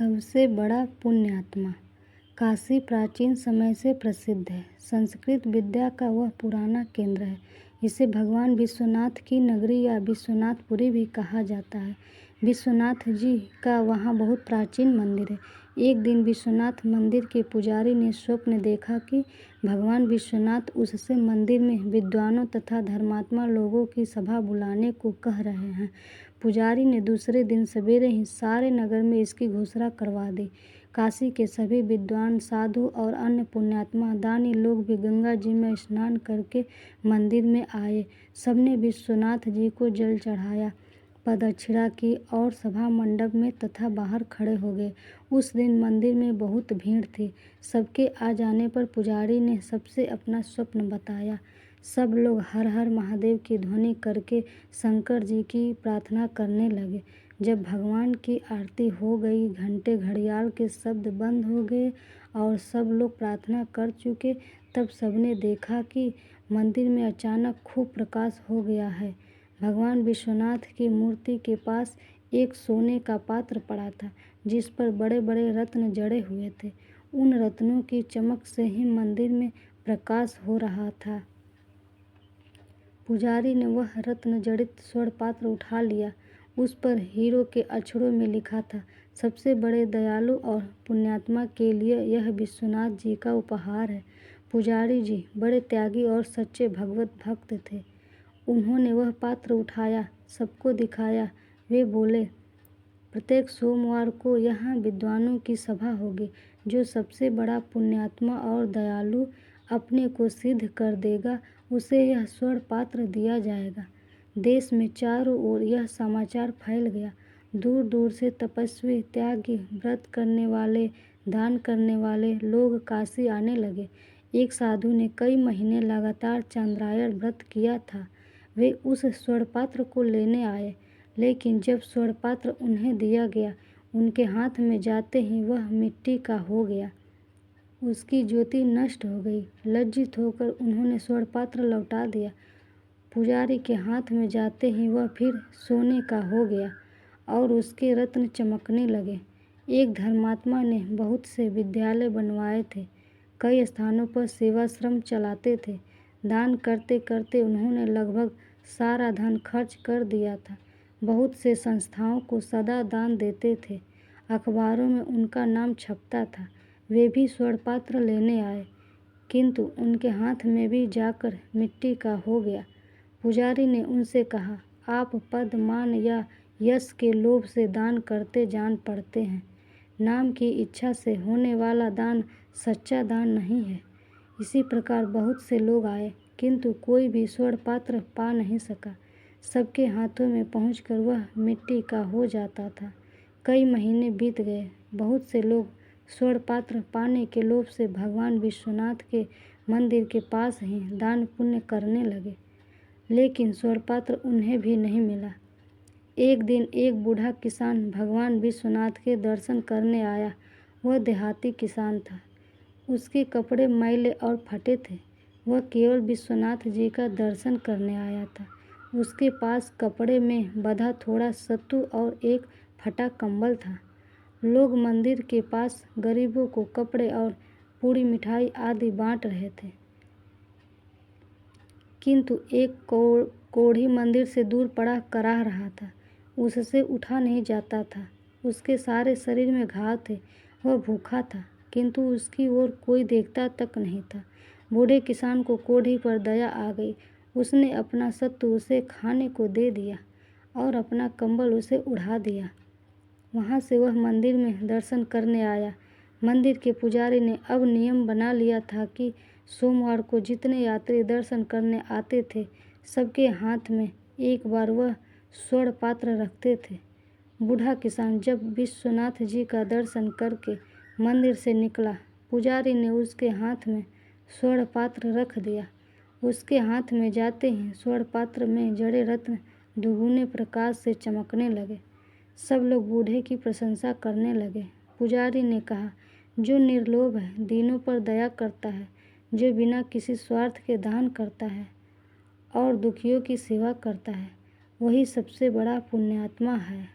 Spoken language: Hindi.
सबसे बड़ा पुण्यात्मा। काशी प्राचीन समय से प्रसिद्ध है। संस्कृत विद्या का वह पुराना केंद्र है। इसे भगवान विश्वनाथ की नगरी या विश्वनाथपुरी भी कहा जाता है। विश्वनाथ जी का वहाँ बहुत प्राचीन मंदिर है। एक दिन विश्वनाथ मंदिर के पुजारी ने स्वप्न देखा कि भगवान विश्वनाथ उससे मंदिर में विद्वानों तथा धर्मात्मा लोगों की सभा बुलाने को कह रहे हैं। पुजारी ने दूसरे दिन सवेरे ही सारे नगर में इसकी घोषणा करवा दी। काशी के सभी विद्वान, साधु और अन्य पुण्यात्मा, दानी लोग भी गंगा जी में स्नान करके मंदिर में आए। सबने विश्वनाथ जी को जल चढ़ाया, प्रदक्षिणा की और सभा मंडप में तथा बाहर खड़े हो गए। उस दिन मंदिर में बहुत भीड़ थी। सबके आ जाने पर पुजारी ने सबसे अपना स्वप्न बताया। सब लोग हर हर महादेव की ध्वनि करके शंकर जी की प्रार्थना करने लगे। जब भगवान की आरती हो गई, घंटे घड़ियाल के शब्द बंद हो गए और सब लोग प्रार्थना कर चुके, तब सबने देखा कि मंदिर में अचानक खूब प्रकाश हो गया है। भगवान विश्वनाथ की मूर्ति के पास एक सोने का पात्र पड़ा था, जिस पर बड़े बड़े रत्न जड़े हुए थे। उन रत्नों की चमक से ही मंदिर में प्रकाश हो रहा था। पुजारी ने वह रत्न जड़ित स्वर्ण पात्र उठा लिया। उस पर हीरो के अक्षरों में लिखा था, सबसे बड़े दयालु और पुण्यात्मा के लिए यह विश्वनाथ जी का उपहार है। पुजारी जी बड़े त्यागी और सच्चे भगवत भक्त थे। उन्होंने वह पात्र उठाया, सबको दिखाया। वे बोले, प्रत्येक सोमवार को यहाँ विद्वानों की सभा होगी। जो सबसे बड़ा पुण्यात्मा और दयालु अपने को सिद्ध कर देगा, उसे यह स्वर्ण पात्र दिया जाएगा। देश में चारों ओर यह समाचार फैल गया। दूर दूर से तपस्वी, त्यागी, व्रत करने वाले, दान करने वाले लोग काशी आने लगे। एक साधु ने कई महीने लगातार चांद्रायण व्रत किया था। वे उस स्वर्ण पात्र को लेने आए, लेकिन जब स्वर्ण पात्र उन्हें दिया गया, उनके हाथ में जाते ही वह मिट्टी का हो गया। उसकी ज्योति नष्ट हो गई। लज्जित होकर उन्होंने स्वर्ण पात्र लौटा दिया। पुजारी के हाथ में जाते ही वह फिर सोने का हो गया और उसके रत्न चमकने लगे। एक धर्मात्मा ने बहुत से विद्यालय बनवाए थे, कई स्थानों पर सेवाश्रम चलाते थे। दान करते करते उन्होंने लगभग सारा धन खर्च कर दिया था। बहुत से संस्थाओं को सदा दान देते थे। अखबारों में उनका नाम छपता था। वे भी स्वर्ण पात्र लेने आए, किंतु उनके हाथ में भी जाकर मिट्टी का हो गया। पुजारी ने उनसे कहा, आप पद, मान या यश के लोभ से दान करते जान पड़ते हैं। नाम की इच्छा से होने वाला दान सच्चा दान नहीं है। इसी प्रकार बहुत से लोग आए, किंतु कोई भी स्वर्ण पात्र पा नहीं सका। सबके हाथों में पहुंचकर वह मिट्टी का हो जाता था। कई महीने बीत गए। बहुत से लोग स्वर्ण पात्र पाने के लोभ से भगवान विश्वनाथ के मंदिर के पास ही दान पुण्य करने लगे, लेकिन स्वर्ण पात्र उन्हें भी नहीं मिला। एक दिन एक बूढ़ा किसान भगवान विश्वनाथ के दर्शन करने आया। वह देहाती किसान था। उसके कपड़े मैले और फटे थे। वह केवल विश्वनाथ जी का दर्शन करने आया था। उसके पास कपड़े में बंधा थोड़ा सत्तू और एक फटा कंबल था। लोग मंदिर के पास गरीबों को कपड़े और पूरी मिठाई आदि बांट रहे थे, किंतु एक कोढ़ी मंदिर से दूर पड़ा कराह रहा था। उससे उठा नहीं जाता था। उसके सारे शरीर में घाव थे। वह भूखा था, किंतु उसकी ओर कोई देखता तक नहीं था। बूढ़े किसान को कोढ़ी पर दया आ गई। उसने अपना सत्तू उसे खाने को दे दिया और अपना कंबल उसे उड़ा दिया। वहाँ से वह मंदिर में दर्शन करने आया। मंदिर के पुजारी ने अब नियम बना लिया था कि सोमवार को जितने यात्री दर्शन करने आते थे, सबके हाथ में एक बार वह स्वर्ण पात्र रखते थे। बूढ़ा किसान जब विश्वनाथ जी का दर्शन करके मंदिर से निकला, पुजारी ने उसके हाथ में स्वर्ण पात्र रख दिया। उसके हाथ में जाते ही स्वर्ण पात्र में जड़े रत्न दुगुने प्रकाश से चमकने लगे। सब लोग बूढ़े की प्रशंसा करने लगे। पुजारी ने कहा, जो निर्लोभ है, दीनों पर दया करता है, जो बिना किसी स्वार्थ के दान करता है और दुखियों की सेवा करता है, वही सबसे बड़ा पुण्यात्मा है।